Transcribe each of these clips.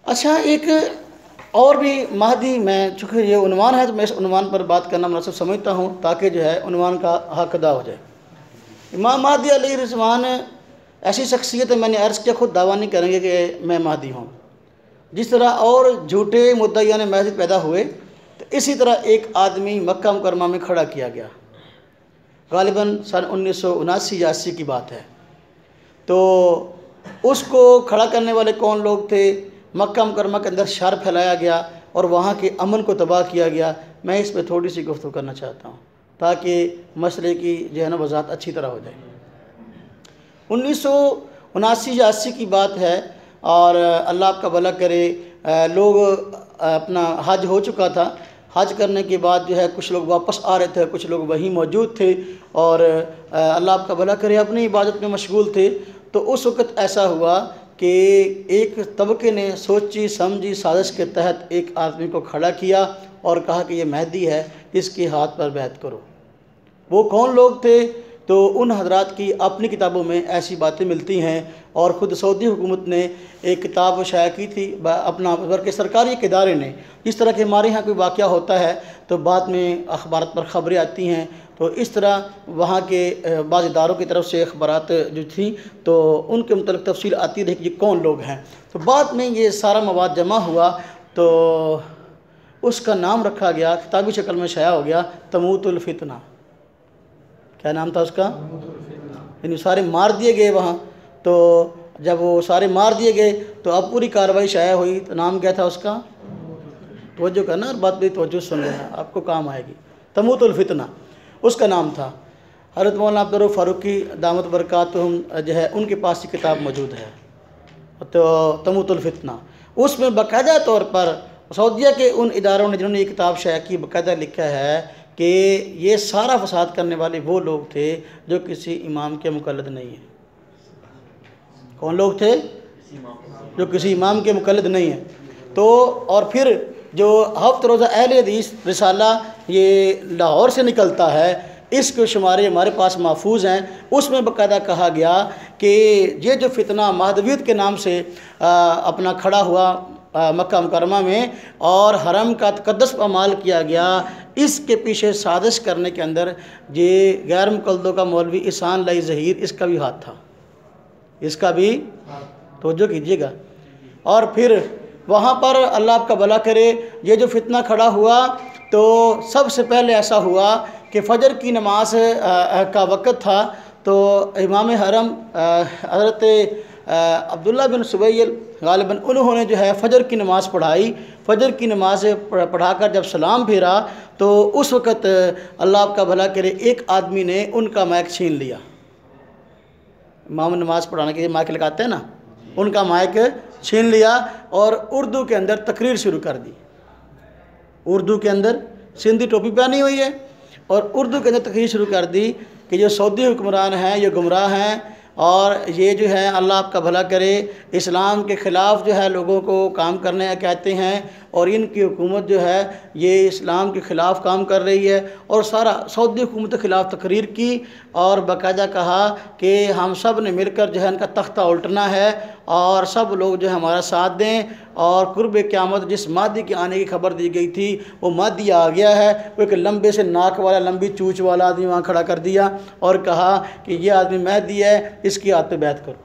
अच्छा, एक और भी महदी, मैं चूँकि ये उन्वान है तो मैं इस उन्वान पर बात करना मुनासिब समझता हूँ ताकि जो है उन्वान का हक अदा हो जाए। इमाम महदी अलैहिस्सलाम ऐसी शख्सियत है, मैंने अर्ज़ किया, खुद दावा नहीं करेंगे कि मैं महदी हूँ। जिस तरह और झूठे मुद्दईयान महदी पैदा हुए, तो इसी तरह एक आदमी मक्का मुकरमा में खड़ा किया गया, गालिबन सन 1979 या 80 की बात है। तो उसको खड़ा करने वाले कौन लोग थे? मक्का मुकरमा के अंदर शर फैलाया गया और वहाँ के अमन को तबाह किया गया। मैं इस पर थोड़ी सी गुफ्तगू करना चाहता हूँ ताकि मसले की जो है ना वजाहत अच्छी तरह हो जाए। 1979 या 80 की बात है और अल्लाह आपका भला करे, लोग अपना हज हो चुका था। हज करने के बाद जो है कुछ लोग वापस आ रहे थे, कुछ लोग वहीं मौजूद थे और अल्लाह आपका भला करे अपनी इबादत में मशगूल थे। तो उस वक़्त ऐसा हुआ कि एक तबके ने सोची समझी साजिश के तहत एक आदमी को खड़ा किया और कहा कि ये मेहदी है, इसके हाथ पर बैत करो। वो कौन लोग थे? तो उन हजरात की अपनी किताबों में ऐसी बातें मिलती हैं और ख़ुद सऊदी हुकूमत ने एक किताब शाया की थी, अपना बल्कि सरकारी एक इदारे ने। इस तरह के हमारे यहाँ कोई वाक़या होता है तो बाद में अखबारात पर ख़बरें आती हैं, तो इस तरह वहाँ के बाज़ इदारों की तरफ से अखबारात जो थी तो उनके मुतल्लिक़ तफसील आती रही कि ये कौन लोग हैं। तो बाद में ये सारा मवाद जमा हुआ तो उसका नाम रखा गया, किताबी शक्ल में शाया हो गया, तमूतुल फितना। क्या नाम था उसका? यानी सारे मार दिए गए वहाँ। तो जब वो सारे मार दिए गए तो अब पूरी कार्रवाई शाया हुई, तो नाम क्या था उसका? तवज्जो करना और बात भी तवज्जो सुन लेना, आपको काम आएगी। तमूतुल फितना उसका नाम था। हज़रत मौलाना अब्दुर्रऊफ़ फ़ारूक़ी दामत बरकातुहुम जो है उनके पास ये किताब मौजूद है, तो तमूतुल फितना। उसमें बाकायदा तौर पर सऊदीया के उन इदारों ने जिन्होंने ये किताब शाया की, बाकायदा लिखा है कि ये सारा फसाद करने वाले वो लोग थे जो किसी इमाम के मुक़ल्लिद नहीं हैं। कौन लोग थे? जो किसी इमाम के मुक़ल्लिद नहीं हैं। तो और फिर जो हफ्त रोज़ा अहले हदीस रिसाला ये लाहौर से निकलता है, इसके शुमारे हमारे पास महफूज हैं। उसमें बाकायदा कहा गया कि ये जो फितना महदवियत के नाम से अपना खड़ा हुआ मक्का मुकरमा में और हरम का तक़द्दुस पामाल किया गया, इसके पीछे साजिश करने के अंदर ये गैर मुक़ल्लिदों का मौलवी इहसान लाई ज़हीर, इसका भी हाथ था, इसका भी तवज्जो कीजिएगा। और फिर वहाँ पर अल्लाह आपका भला करे, ये जो फितना खड़ा हुआ तो सबसे पहले ऐसा हुआ कि फ़जर की नमाज का वक़्त था, तो इमाम हरम हज़रत अब्दुल्ला बिन सुबैल गालिबन उन्होंने जो है फ़जर की नमाज़ पढ़ाई। फ़जर की नमाज पढ़ाकर जब सलाम फेरा तो उस वक़्त अल्लाह आपका भला करे एक आदमी ने उनका माइक छीन लिया। इमाम नमाज़ पढ़ाने के लिए माइक लगाते हैं ना, उनका माइक छीन लिया और उर्दू के अंदर तकरीर शुरू कर दी। उर्दू के अंदर, सिंधी टोपी पहनी हुई है और उर्दू के अंदर तकरीर शुरू कर दी कि जो सऊदी हुक्मरान हैं ये गुमराह हैं और ये जो है अल्लाह आपका भला करे इस्लाम के ख़िलाफ़ जो है लोगों को काम करने कहते हैं और इनकी हुकूमत जो है ये इस्लाम के ख़िलाफ़ काम कर रही है। और सारा सऊदी हुकूमत के ख़िलाफ़ तकरीर की और बाकायदा कहा कि हम सब ने मिलकर जो है इनका तख्ता उल्टना है और सब लोग जो है हमारा साथ दें। और कुर्ब क़यामत जिस महदी के आने की खबर दी गई थी वो महदी आ गया है। वो एक लंबे से नाक वाला, लंबी चूँच वाला आदमी वहाँ खड़ा कर दिया और कहा कि ये आदमी महदी है, इसके हाथ पे बैत करो,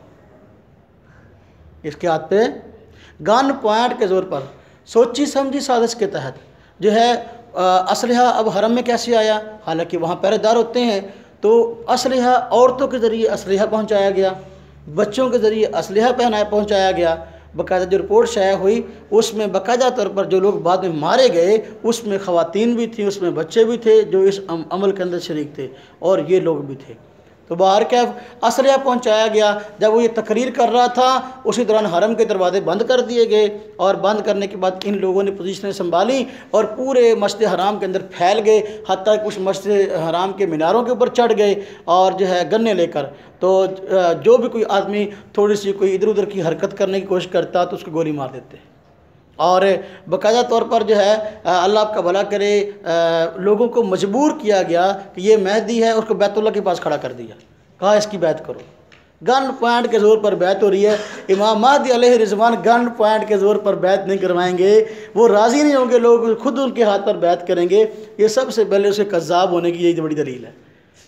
इसके हाथ पे। गन पॉइंट के ज़ोर पर सोची समझी साजिश के तहत जो है असलहा अब हरम में कैसे आया? हालांकि वहाँ पहरेदार होते हैं, तो असलहा औरतों के ज़रिए असलहा पहुँचाया गया, बच्चों के ज़रिए असलहा पहुँचाया गया। बाकायदा जो रिपोर्ट शाया हुई उसमें बाकायदा तौर पर जो लोग बाद में मारे गए उसमें ख़वातीन भी थी, उसमें बच्चे भी थे जो इस अमल के अंदर शरीक थे और ये लोग भी थे। तो बाहर क्या असलहा पहुँचाया गया। जब वो ये तकरीर कर रहा था उसी दौरान हरम के दरवाजे बंद कर दिए गए और बंद करने के बाद इन लोगों ने पोजीशनें संभाली और पूरे मस्जिद हराम के अंदर फैल गए, हत्ता कुछ मस्जिद हराम के मीनारों के ऊपर चढ़ गए और जो है गन्ने लेकर। तो जो भी कोई आदमी थोड़ी सी कोई इधर उधर की हरकत करने की कोशिश करता तो उसको गोली मार देते। और बाकायदा तौर पर जो है अल्लाह आपका भला करे लोगों को मजबूर किया गया कि ये मेहदी है, उसको बैतुल्लाह के पास खड़ा कर दिया, कहा इसकी बैत करो। गन पॉइंट के ज़ोर पर बैत हो रही है। इमाम महदी अलैहि रिज़वान गन पॉइंट के ज़ोर पर बैत नहीं करवाएंगे, वो राज़ी नहीं होंगे, लोग खुद उनके हाथ पर बैत करेंगे। ये सबसे पहले उसे कज़्ज़ाब होने की यही बड़ी दलील है।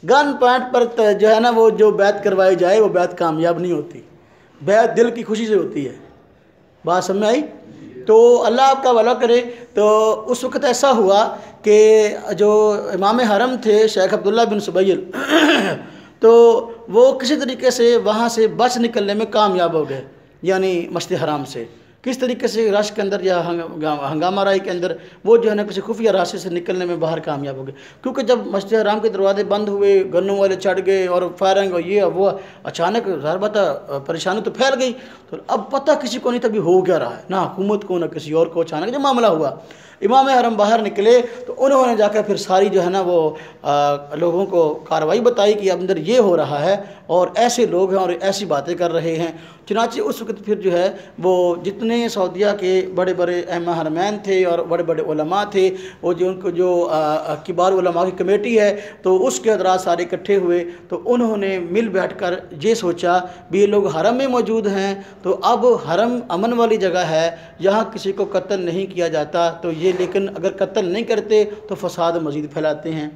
गन पॉइंट पर जो है ना वो जो बैत करवाई जाए वो बैत कामयाब नहीं होती, बैत दिल की खुशी से होती है। बात समझ में आई? तो अल्लाह आपका भला करे। तो उस वक़्त ऐसा हुआ कि जो इमाम हरम थे शेख अब्दुल्ला बिन सुबैल तो वो किसी तरीके से वहाँ से बच निकलने में कामयाब हो गए, यानी मस्जिद हराम से। किस तरीके से रश के अंदर या हंगामा राई के अंदर वो जो है ना किसी खुफिया रास्ते से निकलने में बाहर कामयाब हो गए। क्योंकि जब मस्जिद हराम के दरवाजे बंद हुए, गन्नों वाले चढ़ गए और फायरिंग और ये वो, अचानक ज़ाहिर बात है परेशानी तो फैल गई। तो अब पता किसी को नहीं था भी हो क्या रहा है, ना हुकूमत को ना किसी और को। अचानक जब मामला हुआ, इमाम हरम बाहर निकले तो उन्होंने जाकर फिर सारी जो है ना वो लोगों को कार्रवाई बताई कि अंदर ये हो रहा है और ऐसे लोग हैं और ऐसी बातें कर रहे हैं। चुनांचे उस वक्त फिर जो है वो जितने सऊदिया के बड़े बड़े अहम हरमैन थे और बड़े बड़े उलमा थे, वो जो उनको जो किबार उलमा की कमेटी है, तो उसके हज़रात सारे इकट्ठे हुए। तो उन्होंने मिल बैठ कर ये सोचा भी ये लोग हरम में मौजूद हैं, तो अब हरम अमन वाली जगह है, यहाँ किसी को कत्ल नहीं किया जाता। तो ये लेकिन अगर कत्ल नहीं करते तो फसाद मज़ीद फैलाते हैं,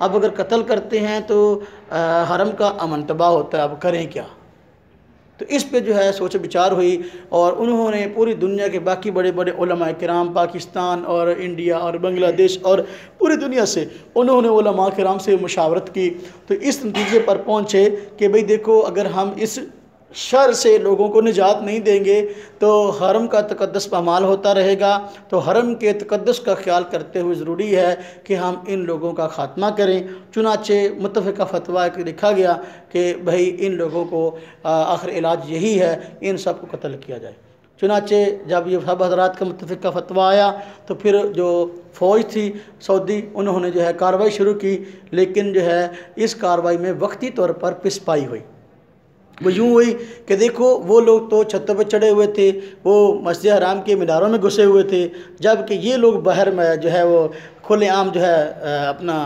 अब अगर कत्ल करते हैं तो हरम का अमन तबाह होता है, अब करें क्या। तो इस पे जो है सोच विचार हुई और उन्होंने पूरी दुनिया के बाकी बड़े बड़े उलमा किराम, पाकिस्तान और इंडिया और बांग्लादेश और पूरी दुनिया से उन्होंने उलमा किराम से मुशावरत की। तो इस नतीजे पर पहुँचे कि भाई देखो, अगर हम इस शर से लोगों को निजात नहीं देंगे तो हरम का तकद्दस पामाल होता रहेगा। तो हरम के तकद्दस का ख्याल करते हुए ज़रूरी है कि हम इन लोगों का ख़ात्मा करें। चुनाचे मुत्तफ़िक़ा फ़तवा लिखा गया कि भाई इन लोगों को आखिर इलाज यही है, इन सब को कत्ल किया जाए। चुनाचे जब ये सब हज़रात का मुत्तफ़िक़ा फ़तवा आया तो फिर जो फ़ौज थी सऊदी, उन्होंने जो है कार्रवाई शुरू की, लेकिन जो है इस कार्रवाई में वक्ती तौर पर पिसपाई हुई। वो यूँ हुई कि देखो वो लोग तो छतों पे चढ़े हुए थे, वो मस्जिद हराम के मीनारों में घुसे हुए थे, जबकि ये लोग बाहर में जो है वो खुलेआम जो है अपना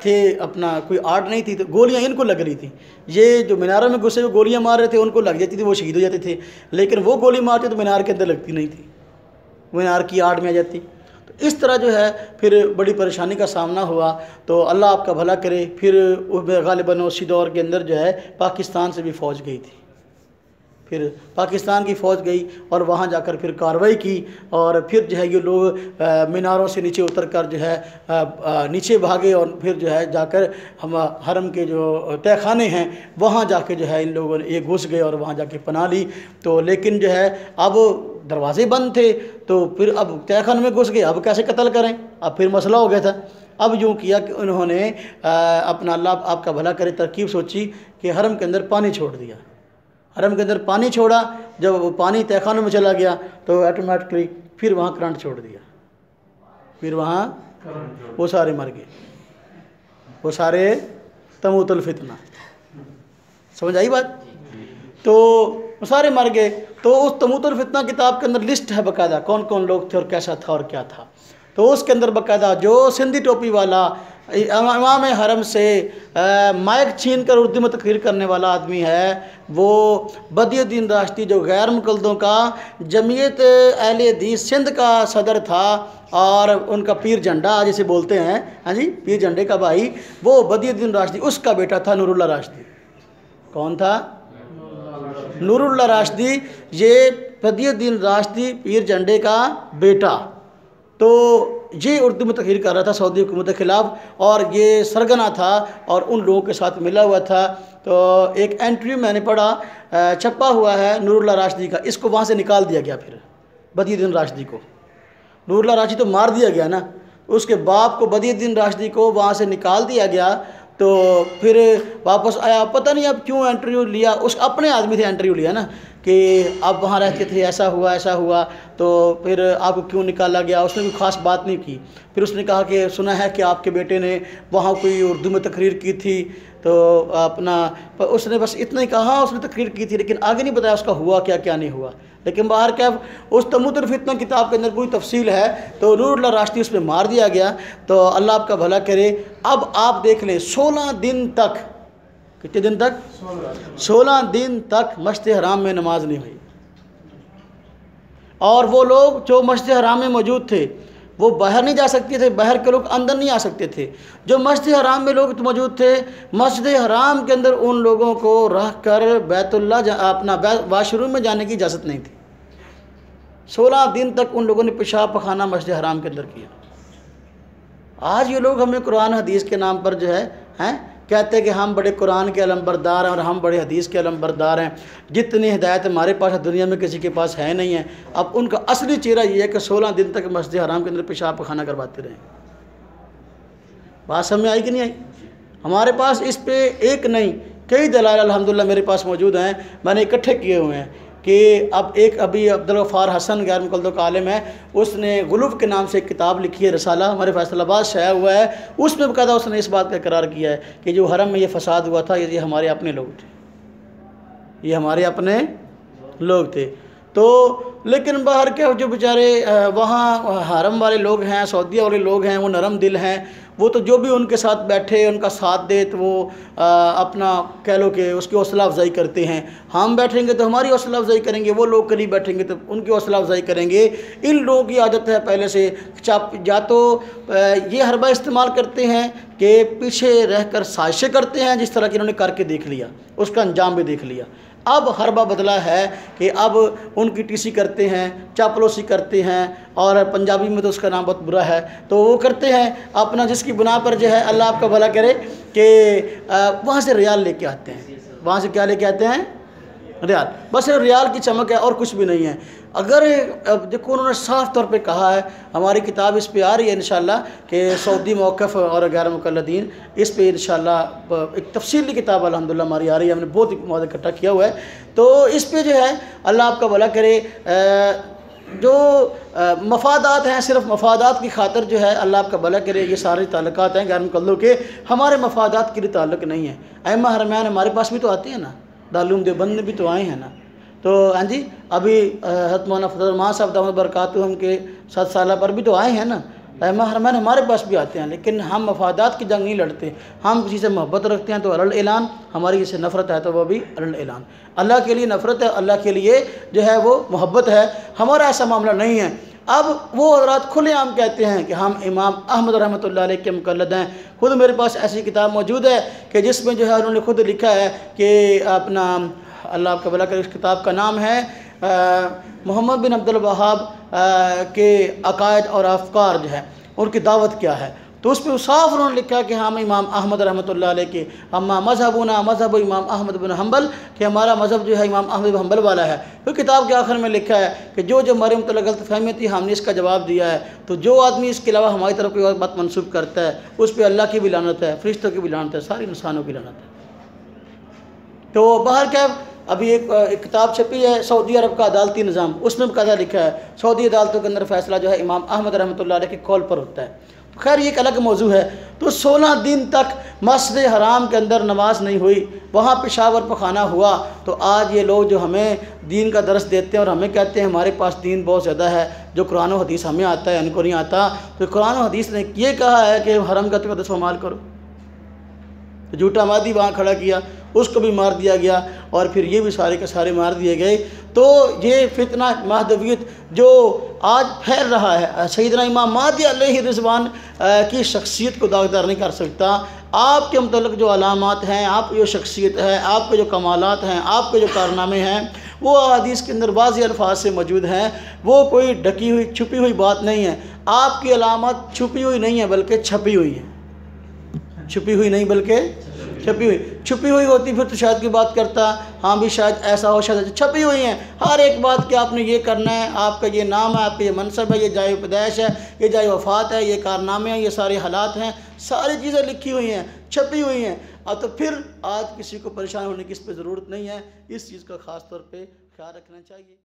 थे, अपना कोई आर्ट नहीं थी। तो गोलियां इनको लग रही थी, ये जो मीनारों में घुसे हुए गोलियां मार रहे थे उनको लग जाती थी, वो शहीद हो जाते थे। लेकिन वो गोली मारते तो मीनार के अंदर लगती नहीं थी, मीनार की आड़ में आ जाती। तो इस तरह जो है फिर बड़ी परेशानी का सामना हुआ। तो अल्लाह आपका भला करे, फिर गालिबन उसी दौर के अंदर जो है पाकिस्तान से भी फ़ौज गई थी। फिर पाकिस्तान की फ़ौज गई और वहाँ जाकर फिर कार्रवाई की और फिर जो है ये लोग मीनारों से नीचे उतर कर जो है नीचे भागे और फिर जो है जाकर हम हरम के जो तहखाने हैं वहाँ जाके जो है इन लोगों ने ये घुस गए और वहाँ जाके पनाह ली। तो लेकिन जो है अब दरवाजे बंद थे, तो फिर अब तहखाने में घुस गए, अब कैसे कत्ल करें। अब फिर मसला हो गया था। अब यूँ किया कि उन्होंने अपना अल्लाह आपका भला करे तरकीब सोची कि हरम के अंदर पानी छोड़ दिया। हरम के अंदर पानी छोड़ा, जब वो पानी तहखानों में चला गया तो ऑटोमेटिकली फिर वहाँ करंट छोड़ दिया, फिर वहाँ वो सारे मर गए, वो सारे तमूतुल फितना। समझ आई बात? तो वो सारे मर गए। तो उस तमूतुल फितना किताब के अंदर लिस्ट है बाकायदा कौन कौन लोग थे और कैसा था और क्या था। तो उसके अंदर बाकायदा जो सिंधी टोपी वाला इमाम हरम से माइक छीन कर उर्दू में तकरीर करने वाला आदमी है, वो बदियुद्दीन राश्ती जो गैर मुकल्दों का जमीयत अहले हदीस सिंध का सदर था और उनका पीर झंडा जिसे बोलते हैं, हाँ जी, पीर झंडे का भाई, वो बदियुद्दीन राश्ती, उसका बेटा था नूरुल्लाह राश्ती। कौन था? नूरुल्लाह राश्ती, ये बदियुद्दीन राश्ती पीर झंडे का बेटा। तो ये उर्दू में तकरीर कर रहा था सऊदी हुकूमत के ख़िलाफ़ और ये सरगना था और उन लोगों के साथ मिला हुआ था। तो एक इंटरव्यू मैंने पढ़ा, छपा हुआ है नूरुल्लाह राश्दी का, इसको वहाँ से निकाल दिया गया। फिर बदियुद्दीन राश्दी को, नूरुल्लाह राश्दी तो मार दिया गया ना, उसके बाप को बदियुद्दीन राश्दी को वहाँ से निकाल दिया गया। तो फिर वापस आया, पता नहीं अब क्यों इंटरव्यू लिया, उस अपने आदमी से इंटरव्यू लिया ना कि आप वहाँ रहते थे, ऐसा हुआ, तो फिर आपको क्यों निकाला गया। उसने कोई ख़ास बात नहीं की। फिर उसने कहा कि सुना है कि आपके बेटे ने वहाँ कोई उर्दू में तकरीर की थी, तो अपना उसने बस इतना ही कहा, उसने तकरीर की थी, लेकिन आगे नहीं बताया उसका हुआ क्या क्या नहीं हुआ। लेकिन बाहर क्या उस तमूतुल फितना किताब के अंदर पूरी तफसील है। तो नूरुल्लाह राश्ती उस पर मार दिया गया। तो अल्लाह आपका भला करे। अब आप देख लें 16 दिन तक कितने दिन तक? 16 दिन तक मस्जिद हराम में नमाज नहीं हुई। और वो लोग जो मस्जिद हराम में मौजूद थे वो बाहर नहीं जा सकते थे, बाहर के लोग अंदर नहीं आ सकते थे। जो मस्जिद हराम में लोग मौजूद थे, मस्जिद हराम के अंदर उन लोगों को रख कर बैतुल्ला अपना वाशरूम में जाने की इजाज़त नहीं थी। 16 दिन तक उन लोगों ने पेशाब पखाना मस्जिद हराम के अंदर किया। आज ये लोग हमें कुरान हदीस के नाम पर जो है कहते हैं कि हम बड़े कुरान के अलमबरदार हैं और हम बड़े हदीस के अलमबरदार हैं, जितनी हिदायत हमारे पास है दुनिया में किसी के पास है नहीं है। अब उनका असली चेहरा ये है कि 16 दिन तक मस्जिद हराम के अंदर पेशाब पखाना करवाते रहे। बात समझ में आई कि नहीं आई? हमारे पास इस पे एक नहीं कई दलाल अल्हम्दुलिल्लाह मेरे पास मौजूद हैं, मैंने इकट्ठे किए हुए हैं कि अब एक अभी अब्दुल गफ्फार हसन गैर मुक़ल्लिद का आलिम है, उसने गुलूफ़ के नाम से एक किताब लिखी है, रसाला, हमारे फैसलाबाद शाया हुआ है। उसमें बकायदा उसने इस बात का इकरार किया है कि जो हरम में ये फसाद हुआ था ये हमारे अपने लोग थे, ये हमारे अपने लोग थे। तो लेकिन बाहर के जो बेचारे वहाँ हरम वाले लोग हैं, सऊदीया वाले लोग हैं, वो नरम दिल हैं, वो तो जो भी उनके साथ बैठे उनका साथ दे तो वो अपना कह लो कि उसकी हौसला अफजाई करते हैं। हम बैठेंगे तो हमारी हौसला अफजाई करेंगे, वो लोग करीब बैठेंगे तो उनकी हौसला अफजाई करेंगे। इन लोगों की आदत है पहले से या तो ये हरबा इस्तेमाल करते हैं कि पीछे रहकर साजिशें करते हैं, जिस तरह की इन्होंने करके देख लिया, उसका अंजाम भी देख लिया। अब हरबा बदला है कि अब उनकी टीसी करते हैं, चापलूसी करते हैं, और पंजाबी में तो उसका नाम बहुत बुरा है, तो वो करते हैं अपना, जिसकी बुना पर जो है अल्लाह आपका भला करे कि वहाँ से रियाल लेके आते हैं। वहाँ से क्या लेके आते हैं? रियाल। बस रियाल की चमक है और कुछ भी नहीं है। अगर देखो उन्होंने साफ़ तौर पे कहा है, हमारी किताब इस पे आ रही है इंशाल्लाह कि सऊदी मौक़िफ़ और गैर मुक़ल्लिदीन, इस पे इंशाल्लाह एक तफसीली किताब अल्हम्दुलिल्लाह हमारी आ रही है, हमने बहुत मौद इकट्ठा किया हुआ है। तो इस पे जो है अल्लाह आपका भला करे, जो मफादात हैं, सिर्फ मफादात की खातिर जो है अल्लाह आपका भला करे, ये सारे ताल्लुकात हैं गैर मुक़ल्लिदों के, हमारे मफादात के लिए ताल्लुक़ नहीं है। अइम्मा हरमैन हमारे पास भी तो आते हैं ना, दारुल देवबंद में भी तो आए हैं ना। तो हाँ जी, अभी हज़रत मौलाना फजल साहब दामद बरकातुहुम के 7 साल पर भी तो आए हैं ना। अइम्मा हरमैन हमारे पास भी आते हैं, लेकिन हम मफादात की जंग नहीं लड़ते। हम किसी से मोहब्बत रखते हैं तो अलल ऐलान, हमारी किसी से नफ़रत है तो वह भी अलल ऐलान। अल्लाह के लिए नफ़रत है, अल्लाह के लिए जो है वो मोहब्बत है, हमारा ऐसा मामला नहीं है। अब वो हज़रात खुलेआम कहते हैं कि हम इमाम अहमद रहमतुल्लाह अलैह के मुक़ल्लिद हैं। खुद मेरे पास ऐसी किताब मौजूद है कि जिसमें जो है उन्होंने खुद लिखा है कि अपना अल्लाह आपका भला करे, इस किताब का नाम है मोहम्मद बिन अब्दुल वहाब के अकायद और अफ़कार जो है उनकी दावत क्या है। तो उस पर साफ उन्होंने लिखा कि हम इमाम अहमद रहमतुल्लाह अलैह के अम्मा मज़हबुना मज़हब इमाम अहमद बिन हम्बल, कि हमारा मज़हब जो है इमाम अहमद बिन हम्बल वाला है। तो किताब के आखिर में लिखा है कि जो हमारे मतलब गलत फहमी थी हमने इसका जवाब दिया है। तो जो आदमी इसके अलावा हमारी तरफ कोई और बात मनसूब करता है उस पर अल्लाह की भी लानत है, फरिश्तों की भी लानत है, सारी इंसानों की लानत है। तो बाहर क्या, अभी एक किताब छपी है सऊदी अरब का अदालती निज़ाम, उसमें बकायदा लिखा है सऊदी अदालतों के अंदर फ़ैसला जो है इमाम अहमद रहमतुल्लाह अलैह के कौल पर होता है। खैर ये एक अलग मौजू है। तो 16 दिन तक मस्जिद हराम के अंदर नमाज नहीं हुई, वहाँ पेशाब और पखाना हुआ। तो आज ये लोग जो हमें दीन का दर्स देते हैं और हमें कहते हैं हमारे पास दीन बहुत ज़्यादा है, जो कुरान और हदीस हमें आता है इनको नहीं आता। तो कुरान और हदीस ने ये कहा है कि हरम का तक़द्दुस पामाल करो, तो झूठा मादी वहाँ खड़ा किया, उसको भी मार दिया गया और फिर ये भी सारे के सारे मार दिए गए। तो ये फितना महदवियत जो आज फैल रहा है, सैयदना इमाम महदी अलैहि रिज़वान की शख्सियत को दागदार नहीं कर सकता। आपके मतलब जो अलामात हैं, आपकी जो शख्सियत है, आपके जो कमालात हैं, आपके जो कारनामे हैं, वो हदीस के अंदर वाज़ेह अल्फाज से मौजूद हैं। वो कोई ढकी हुई छुपी हुई बात नहीं है। आपकी अलामत छुपी हुई नहीं है बल्कि छपी हुई है। छुपी हुई नहीं बल्कि छुपी हुई होती फिर तो शायद की बात करता, हाँ भी शायद ऐसा हो, शायद छपी हुई हैं हर एक बात कि आपने ये करना है, आपका ये नाम है, आपका ये मनसब है, ये जाए पैदाइश है, ये जाए वफ़ात है, ये कारनामे हैं, ये सारे हालात हैं, सारी चीज़ें लिखी हुई हैं, छपी हुई हैं। अब तो फिर आज किसी को परेशान होने की इस पर ज़रूरत नहीं है। इस चीज़ का ख़ास तौर पर ख्याल रखना चाहिए।